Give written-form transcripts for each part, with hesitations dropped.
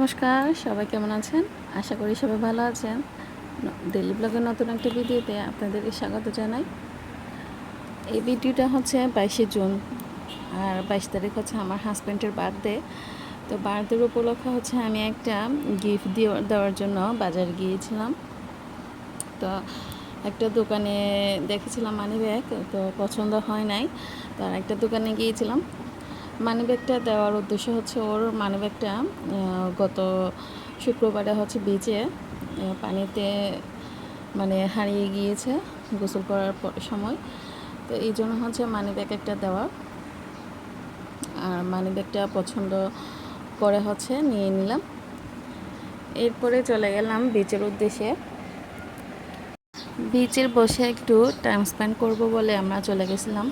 নমস্কার, সবাই কেমন আছেন? আশা করি সবাই ভালো আছেন। ডেইলি ব্লগের নতুন একটা ভিডিওতে আপনাদেরকে স্বাগত জানাই। এই ভিডিওটা হচ্ছে 22শে জুন, আর 22 তারিখ হচ্ছে আমার হাজব্যান্ডের বার্থডে। তো বার্থডের উপলক্ষে হচ্ছে আমি একটা গিফট দেওয়ার জন্য বাজারে গিয়েছিলাম। তো একটা দোকানে দেখেছিলাম মানি ব্যাগ, তো পছন্দ হয় নাই। তো আর একটা দোকানে গিয়েছিলাম। মানি ব্যাগটা দেওয়ার উদ্দেশ্য হচ্ছে ওর মানি ব্যাগটা গত শুক্রবারে হচ্ছে বিচে পানিতে হারিয়ে গিয়েছে গোসল করার সময়। তো এই জন্য হচ্ছে মানি ব্যাগ একটা দেওয়া, আর মানি ব্যাগটা পছন্দ করে হচ্ছে নিয়ে নিলাম। এরপরে চলে গেলাম বিচের উদ্দেশ্যে। বিচের বসে একটু টাইম স্পেন্ড করব বলে আমরা চলে গেছিলাম।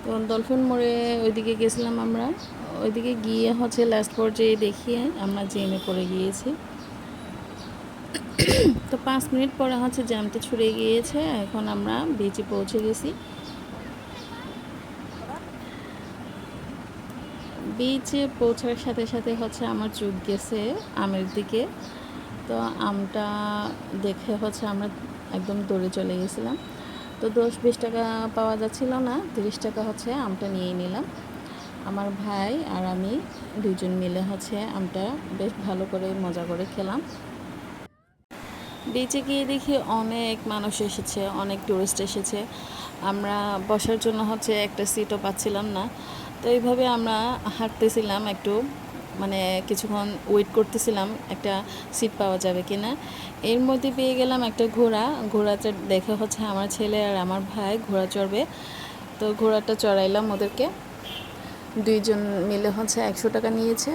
তো ডলফিন মোড়ে ওইদিকে গেছিলাম আমরা। ওইদিকে গিয়ে হচ্ছে লাস্ট পর্যায়ে দেখিয়ে আমরা জ্যামে পড়ে গিয়েছি। তো 5 মিনিট পরে হচ্ছে জ্যামটা ছুড়ে গিয়েছে। এখন আমরা বিচে পৌঁছে গেছি। বিচে পৌঁছার সাথে সাথে হচ্ছে আমার চোখ গেছে আমের দিকে। তো আমটা দেখে হচ্ছে আমরা একদম দৌড়ে চলে গেছিলাম। তো 10-20 টাকা পাওয়া যাচ্ছিল না, 30 টাকা হচ্ছে আমটা নিয়ে নিলাম। আমার ভাই আর আমি দুজন মিলে হচ্ছে আমটা বেশ ভালো করে মজা করে খেলাম। বিচে গিয়ে দেখি অনেক মানুষ এসেছে, অনেক টুরিস্ট এসেছে। আমরা বসার জন্য হচ্ছে একটা সিটও পাচ্ছিলাম না। তো এইভাবে আমরা হাঁটতেছিলাম একটু, কিছুক্ষণ ওয়েট করতেছিলাম একটা সিট পাওয়া যাবে কি না। এর মধ্যে পেয়ে গেলাম একটা ঘোড়াটা দেখে হচ্ছে আমার ছেলে আর আমার ভাই ঘোড়া চড়বে। তো ঘোড়াটা চড়াইলাম ওদেরকে। দুইজন মিলে হচ্ছে 100 টাকা নিয়েছে।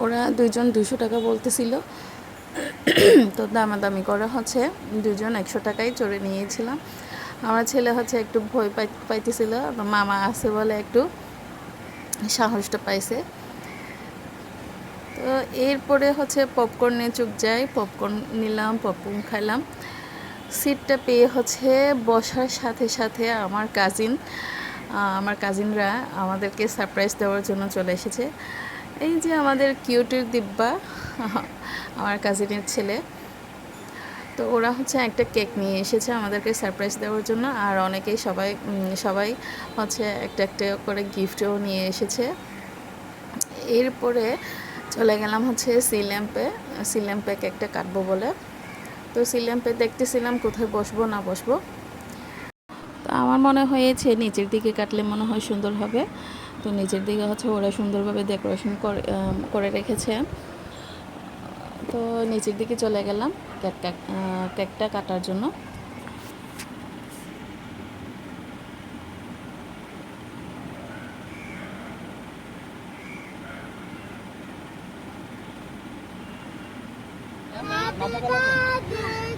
ওরা দুইজন 200 টাকা বলতেছিল। তো দামাদামি করে হচ্ছে দুজন 100 টাকাই চড়ে নিয়েছিলাম। আমার ছেলে হচ্ছে একটু ভয় পাইতেছিল, মামা আছে বলে একটু সাহসটা পাইছে। তো এরপরে হচ্ছে পপকর্নে চুক যাই, পপকর্ন নিলাম, পপকর্ন খাইলাম। সিটটা পেয়ে হচ্ছে বসার সাথে সাথে আমার কাজিনরা আমাদেরকে সারপ্রাইজ দেওয়ার জন্য চলে এসেছে। এই যে আমাদের কিউটের দিব্যা, আমার কাজিনের ছেলে। তো ওরা হচ্ছে একটা কেক নিয়ে এসেছে আমাদেরকে সারপ্রাইজ দেওয়ার জন্য, আর অনেকেই সবাই হচ্ছে একটা একটা করে গিফটও নিয়ে এসেছে। এরপরে চলে গেলাম হচ্ছে সি ল্যাম্পে কেকটা কাটবো বলে। তো সি ল্যাম্পে দেখতেছিলাম কোথায় বসবো না বসবো। তো আমার মনে হয়েছে নিচের দিকে কাটলে মনে হয় সুন্দর হবে। তো নিচের দিকে হচ্ছে ওরা সুন্দরভাবে ডেকোরেশন করে রেখেছে। তো নিচের দিকে চলে গেলাম কেকটা কাটার জন্য।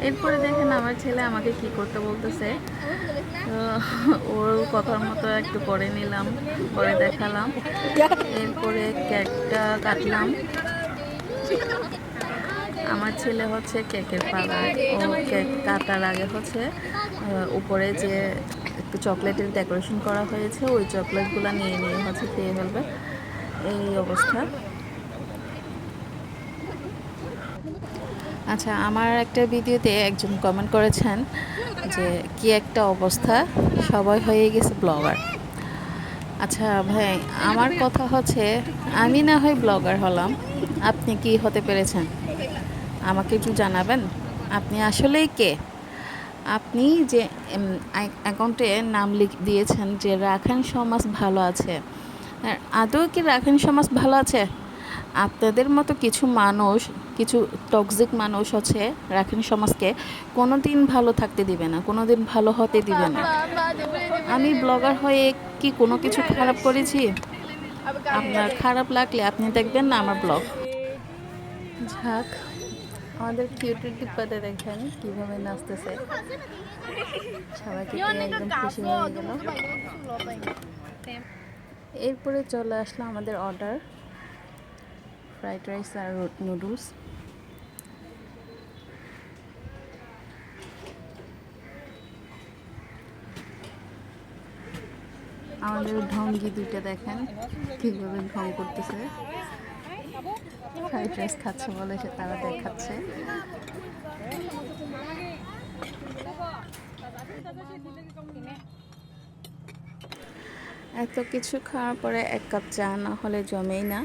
এরপরে দেখেন আমার ছেলে আমাকে কি করতে বলতেছে। তো ওর কথার মতো একটু করে নিলাম, করে দেখালাম। এরপরে কেকটা কাটলাম। আমার ছেলে হচ্ছে কেকের পাড়ায়, ও কেক কাটার আগে হচ্ছে উপরে যে একটু চকলেটের ডেকোরেশন করা হয়েছে ওই চকলেটগুলো নিয়ে হচ্ছে খেয়ে ফেলবে, এই অবস্থা। আচ্ছা, আমার একটা ভিডিওতে একজন কমেন্ট করেছেন যে কি একটা অবস্থা, সবাই হয়ে গেছে ব্লগার। আচ্ছা ভাই, আমার কথা হচ্ছে আমি না হয় ব্লগার হলাম, আপনি কি হতে পেরেছেন আমাকে একটু জানাবেন। আপনি আসলেই কে? আপনি যে অ্যাকাউন্টে নাম দিয়েছেন যে রাখাইন সমাজ ভালো আছে, আদৌ কি রাখাইন সমাজ ভালো আছে? আপনাদের মতো কিছু টক্সিক মানুষ হচ্ছে রাখাইন সমাজকে কোনো দিন ভালো থাকতে দিবে না, কোনো দিন ভালো হতে দিবে না। আমি ব্লগার হয়ে কি কোনো কিছু খারাপ করেছি? আপনার খারাপ লাগলে আপনি দেখবেন না আমার ব্লগ। ঝাঁক, আমাদের কিউটের দিব্যাতে দেখেন কীভাবে নাচতেছে, সবাইকে পেয়ে একদম খুশি হয়ে গেল। এরপরে চলে আসলো আমাদের অর্ডার, ফ্রাইড রাইস আর নুডলস। আমাদের ঢঙ্গি দুইটা দেখেন কীভাবে ঢং করতেছে। ফ্রাইড রাইস খাচ্ছে বলে সে তারা দেখাচ্ছে। এত কিছু খাওয়ার পরে এক কাপ চা না হলে জমেই না।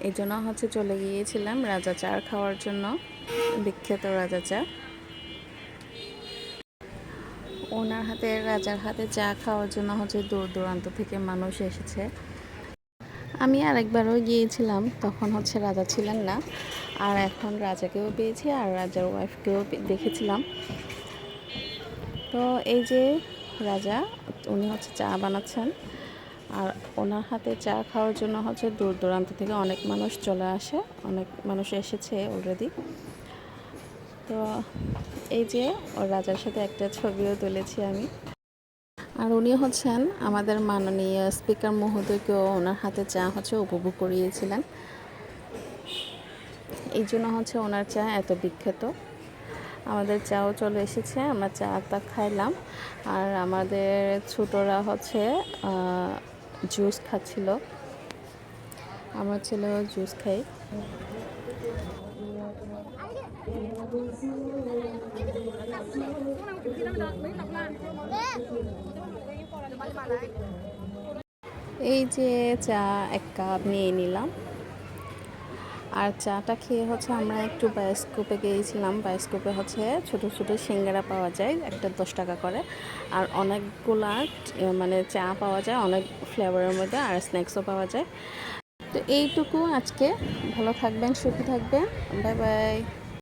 এই জন্য হচ্ছে চলে গিয়েছিলাম রাজা চা খাওয়ার জন্য, বিখ্যাত রাজা চা। ওনার হাতে, রাজার হাতে চা খাওয়ার জন্য হচ্ছে দূর দূরান্ত থেকে মানুষ এসেছে। আমি আরেকবারও গিয়েছিলাম, তখন হচ্ছে রাজা ছিলেন না। আর এখন রাজাকেও পেয়েছি আর রাজার ওয়াইফকেও দেখেছিলাম। তো এই যে রাজা, উনি হচ্ছে চা বানাচ্ছেন। আর ওনার হাতে চা খাওয়ার জন্য হচ্ছে দূর দূরান্ত থেকে অনেক মানুষ চলে আসে, অনেক মানুষ এসেছে অলরেডি। তো এই যে রাজার সাথে একটা ছবিও তুলেছি আমি। আর উনি হচ্ছেন আমাদের মাননীয় স্পিকার মহোদয়কেও ওনার হাতে চা হচ্ছে উপভোগ করিয়েছিলেন। এই জন্য হচ্ছে ওনার চা এত বিখ্যাত। আমাদের চাও চলে এসেছে, আমরা চাটা খাইলাম। আর আমাদের ছোটরা হচ্ছে জুস খাচ্ছিল, আমার ছেলেও জুস খাই। এই যে চা এক কাপ নিয়ে নিলাম। আর চাটা খেয়ে হচ্ছে আমরা একটু বায়োস্কোপে গিয়েছিলাম। বায়োস্কোপে হচ্ছে ছোট ছোট সিঙ্গারা পাওয়া যায়, একটা 10 টাকা করে। আর অনেকগুলা মানে চা পাওয়া যায় অনেক ফ্লেভারের মধ্যে, আর স্ন্যাক্সও পাওয়া যায়। তো এইটুকু আজকে। ভালো থাকবেন, সুখী থাকবেন। Bye bye.